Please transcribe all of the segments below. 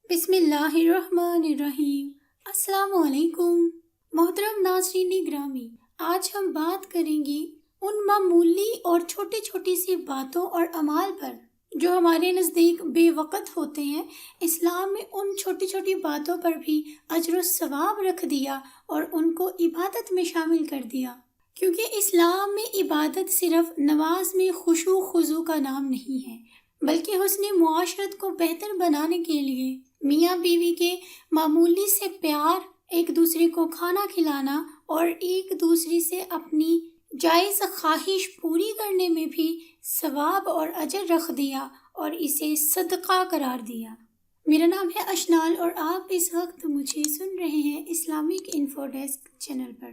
بسم اللہ الرحمن الرحیم۔ السلام علیکم محترم ناظرین گرامی، آج ہم بات کریں گے ان معمولی اور چھوٹی چھوٹی سی باتوں اور اعمال پر جو ہمارے نزدیک بے وقت ہوتے ہیں۔ اسلام میں ان چھوٹی چھوٹی باتوں پر بھی اجر و ثواب رکھ دیا اور ان کو عبادت میں شامل کر دیا، کیونکہ اسلام میں عبادت صرف نماز میں خشوع خضوع کا نام نہیں ہے، بلکہ حسن معاشرت کو بہتر بنانے کے لیے میاں بیوی کے معمولی سے پیار، ایک دوسرے کو کھانا کھلانا اور ایک دوسرے سے اپنی جائز خواہش پوری کرنے میں بھی ثواب اور اجر رکھ دیا اور اسے صدقہ قرار دیا۔ میرا نام ہے اشنال اور آپ اس وقت مجھے سن رہے ہیں اسلامک انفو ڈیسک چینل پر۔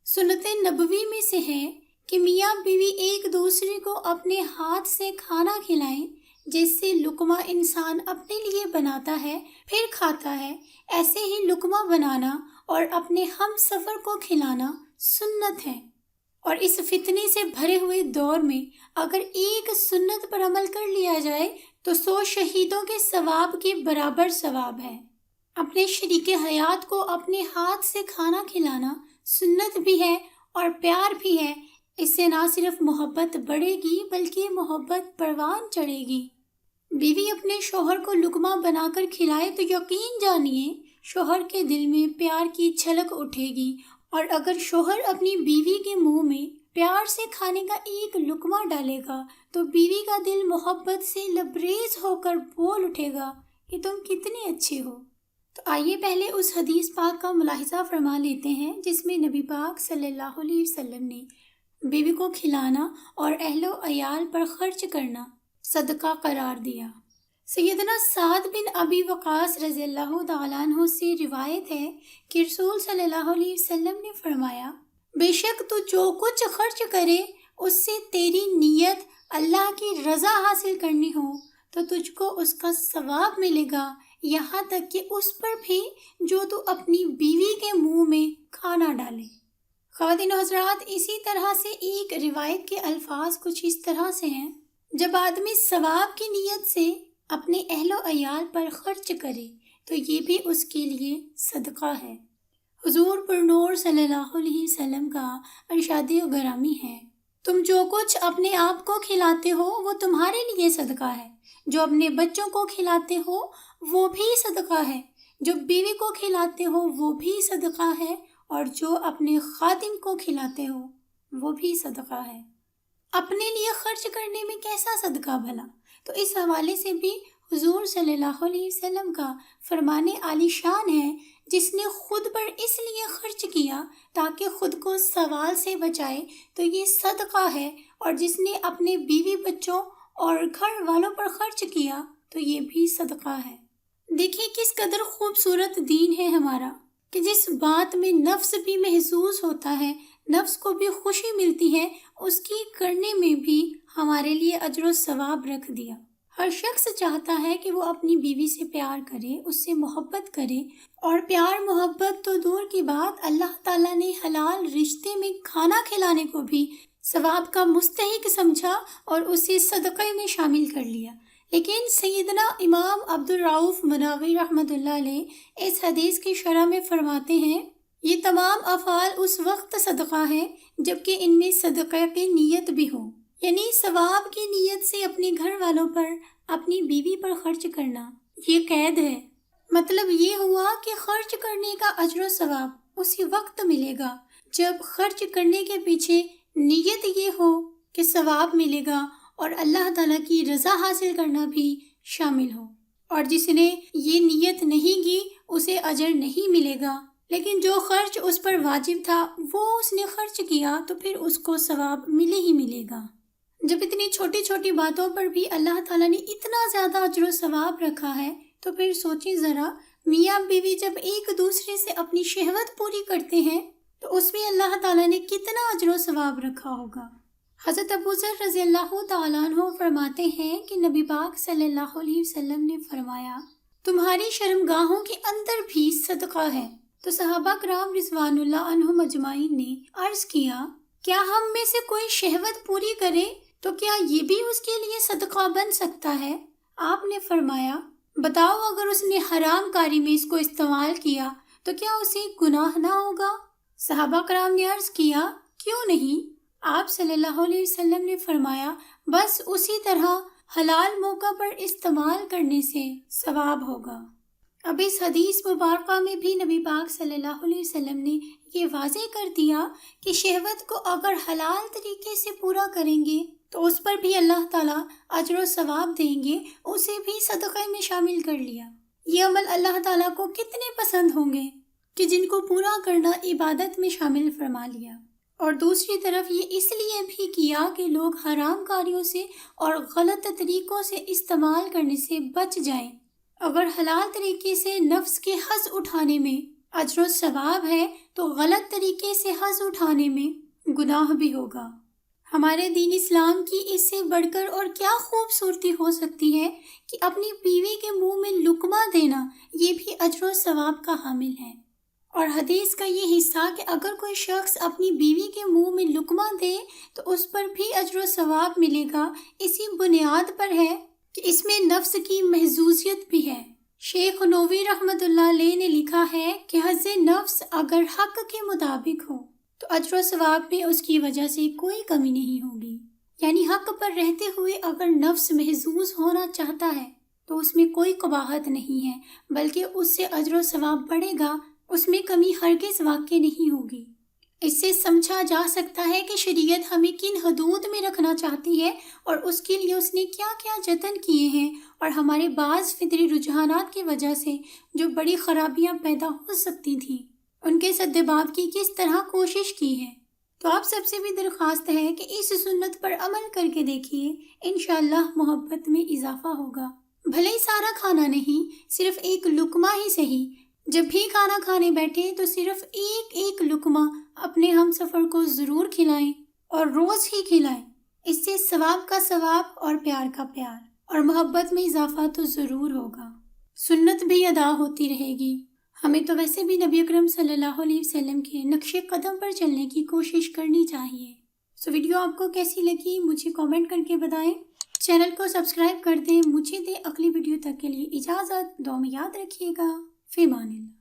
سنت نبوی میں سے ہے کہ میاں بیوی ایک دوسرے کو اپنے ہاتھ سے کھانا کھلائیں، جیسے لقمہ انسان اپنے لیے بناتا ہے پھر کھاتا ہے، ایسے ہی لقمہ بنانا اور اپنے ہم سفر کو کھلانا سنت ہے۔ اور اس فتنے سے بھرے ہوئے دور میں اگر ایک سنت پر عمل کر لیا جائے تو 100 شہیدوں کے ثواب کے برابر ثواب ہے۔ اپنے شریک حیات کو اپنے ہاتھ سے کھانا کھلانا سنت بھی ہے اور پیار بھی ہے۔ اس سے نہ صرف محبت بڑھے گی بلکہ محبت پروان چڑھے گی۔ بیوی اپنے شوہر کو لقمہ بنا کر کھلائے تو یقین جانیے شوہر کے دل میں پیار کی چھلک اٹھے گی، اور اگر شوہر اپنی بیوی کے منہ میں پیار سے کھانے کا ایک لقمہ ڈالے گا تو بیوی کا دل محبت سے لبریز ہو کر بول اٹھے گا کہ تم کتنے اچھے ہو۔ تو آئیے پہلے اس حدیث پاک کا ملاحظہ فرما لیتے ہیں جس میں نبی پاک صلی اللہ علیہ وسلم نے بیوی کو کھلانا اور اہل و عیال پر خرچ کرنا صدقہ قرار دیا۔ سیدنا سعد بن ابی وقاص رضی اللہ تعالیٰ عنہ سے روایت ہے کہ رسول صلی اللہ علیہ وسلم نے فرمایا، بے شک تو جو کچھ خرچ کرے اس سے تیری نیت اللہ کی رضا حاصل کرنی ہو تو تجھ کو اس کا ثواب ملے گا، یہاں تک کہ اس پر بھی جو تو اپنی بیوی کے منہ میں کھانا ڈالے۔ خواتین و حضرات، اسی طرح سے ایک روایت کے الفاظ کچھ اس طرح سے ہیں، جب آدمی ثواب کی نیت سے اپنے اہل و عیال پر خرچ کرے تو یہ بھی اس کے لیے صدقہ ہے۔ حضور پر نور صلی اللہ علیہ وسلم کا ارشاد گرامی ہے، تم جو کچھ اپنے آپ کو کھلاتے ہو وہ تمہارے لیے صدقہ ہے، جو اپنے بچوں کو کھلاتے ہو وہ بھی صدقہ ہے، جو بیوی کو کھلاتے ہو وہ بھی صدقہ ہے، اور جو اپنے خادم کو کھلاتے ہو وہ بھی صدقہ ہے۔ اپنے لیے خرچ کرنے میں کیسا صدقہ بھلا؟ تو اس حوالے سے بھی حضور صلی اللہ علیہ وسلم کا فرمان عالی شان ہے، جس نے خود پر اس لیے خرچ کیا تاکہ خود کو سوال سے بچائے تو یہ صدقہ ہے، اور جس نے اپنے بیوی بچوں اور گھر والوں پر خرچ کیا تو یہ بھی صدقہ ہے۔ دیکھیں کس قدر خوبصورت دین ہے ہمارا، کہ جس بات میں نفس بھی محسوس ہوتا ہے، نفس کو بھی خوشی ملتی ہے، اس کی کرنے میں بھی ہمارے لیے اجر و ثواب رکھ دیا۔ ہر شخص چاہتا ہے کہ وہ اپنی بیوی سے پیار کرے، اس سے محبت کرے، اور پیار محبت تو دور کی بات، اللہ تعالیٰ نے حلال رشتے میں کھانا کھلانے کو بھی ثواب کا مستحق سمجھا اور اسے صدقے میں شامل کر لیا۔ لیکن سیدنا امام عبد الرؤف مناوی رحمۃ اللہ علیہ اس حدیث کی شرح میں فرماتے ہیں، یہ تمام افعال اس وقت صدقہ ہے جبکہ ان میں صدقہ کی نیت بھی ہو، یعنی ثواب کی نیت سے اپنے گھر والوں پر، اپنی بیوی پر خرچ کرنا، یہ قید ہے۔ مطلب یہ ہوا کہ خرچ کرنے کا اجر و ثواب اسی وقت ملے گا جب خرچ کرنے کے پیچھے نیت یہ ہو کہ ثواب ملے گا اور اللہ تعالیٰ کی رضا حاصل کرنا بھی شامل ہو، اور جس نے یہ نیت نہیں کی اسے اجر نہیں ملے گا، لیکن جو خرچ اس پر واجب تھا وہ اس نے خرچ کیا تو پھر اس کو ثواب ملے ہی ملے گا۔ جب اتنی چھوٹی چھوٹی باتوں پر بھی اللہ تعالیٰ نے اتنا زیادہ اجر و ثواب رکھا ہے تو پھر سوچیں ذرا، میاں بیوی جب ایک دوسرے سے اپنی شہوت پوری کرتے ہیں تو اس میں اللہ تعالیٰ نے کتنا اجر و ثواب رکھا ہوگا۔ حضرت ابو ذر رضی اللہ تعالیٰ عنہ فرماتے ہیں کہ نبی پاک صلی اللہ علیہ وسلم نے فرمایا، تمہاری شرمگاہوں کے اندر بھی صدقہ ہے۔ تو صحابہ کرام رضوان اللہ عنہم اجمعین نے عرض کیا، کیا ہم میں سے کوئی شہوت پوری کرے تو کیا یہ بھی اس کے لیے صدقہ بن سکتا ہے؟ آپ نے فرمایا، بتاؤ اگر اس نے حرام کاری میں اس کو استعمال کیا تو کیا اسے گناہ نہ ہوگا؟ صحابہ کرام نے عرض کیا کیوں نہیں؟ آپ صلی اللہ علیہ وسلم نے فرمایا بس اسی طرح حلال موقع پر استعمال کرنے سے ثواب ہوگا۔ اب اس حدیث مبارکہ میں بھی نبی پاک صلی اللہ علیہ وسلم نے یہ واضح کر دیا کہ شہوت کو اگر حلال طریقے سے پورا کریں گے تو اس پر بھی اللہ تعالیٰ اجر و ثواب دیں گے، اسے بھی صدقے میں شامل کر لیا۔ یہ عمل اللہ تعالیٰ کو کتنے پسند ہوں گے کہ جن کو پورا کرنا عبادت میں شامل فرما لیا، اور دوسری طرف یہ اس لیے بھی کیا کہ لوگ حرام کاریوں سے اور غلط طریقوں سے استعمال کرنے سے بچ جائیں۔ اگر حلال طریقے سے نفس کے حظ اٹھانے میں اجر و ثواب ہے تو غلط طریقے سے حظ اٹھانے میں گناہ بھی ہوگا۔ ہمارے دین اسلام کی اس سے بڑھ کر اور کیا خوبصورتی ہو سکتی ہے کہ اپنی بیوی کے منہ میں لقمہ دینا یہ بھی اجر و ثواب کا حامل ہے۔ اور حدیث کا یہ حصہ کہ اگر کوئی شخص اپنی بیوی کے منہ میں لقمہ دے تو اس پر بھی اجر و ثواب ملے گا، اسی بنیاد پر ہے کہ اس میں نفس کی محظوظیت بھی ہے۔ شیخ نووی رحمۃ اللہ علیہ نے لکھا ہے کہ حظ نفس اگر حق کے مطابق ہو تو اجر و ثواب میں اس کی وجہ سے کوئی کمی نہیں ہوگی۔ یعنی حق پر رہتے ہوئے اگر نفس محظوظ ہونا چاہتا ہے تو اس میں کوئی قباحت نہیں ہے، بلکہ اس سے اجر و ثواب بڑھے گا، اس میں کمی ہرگز واقع نہیں ہوگی۔ اس سے سمجھا جا سکتا ہے کہ شریعت ہمیں کن حدود میں رکھنا چاہتی ہے اور اس کے لیے اس نے کیا کیا جتن کیے ہیں، اور ہمارے بعض فطری رجحانات کی وجہ سے جو بڑی خرابیاں پیدا ہو سکتی تھیں ان کے سدباب کی کس طرح کوشش کی ہے۔ تو آپ سب سے بھی درخواست ہے کہ اس سنت پر عمل کر کے دیکھیے، انشاءاللہ محبت میں اضافہ ہوگا۔ بھلے ہی سارا کھانا نہیں، صرف ایک لقمہ ہی صحیح، جب بھی کھانا کھانے بیٹھے تو صرف ایک لقمہ اپنے ہم سفر کو ضرور کھلائیں، اور روز ہی کھلائیں۔ اس سے ثواب کا ثواب اور پیار کا پیار اور محبت میں اضافہ تو ضرور ہوگا، سنت بھی ادا ہوتی رہے گی۔ ہمیں تو ویسے بھی نبی اکرم صلی اللہ علیہ وسلم کے نقش قدم پر چلنے کی کوشش کرنی چاہیے۔ ویڈیو آپ کو کیسی لگی مجھے کامنٹ کر کے بتائیں، چینل کو سبسکرائب کر دیں۔ مجھے دے اگلی ویڈیو تک کے لیے اجازت، دعا میں یاد رکھیے گا۔ فی امان اللہ۔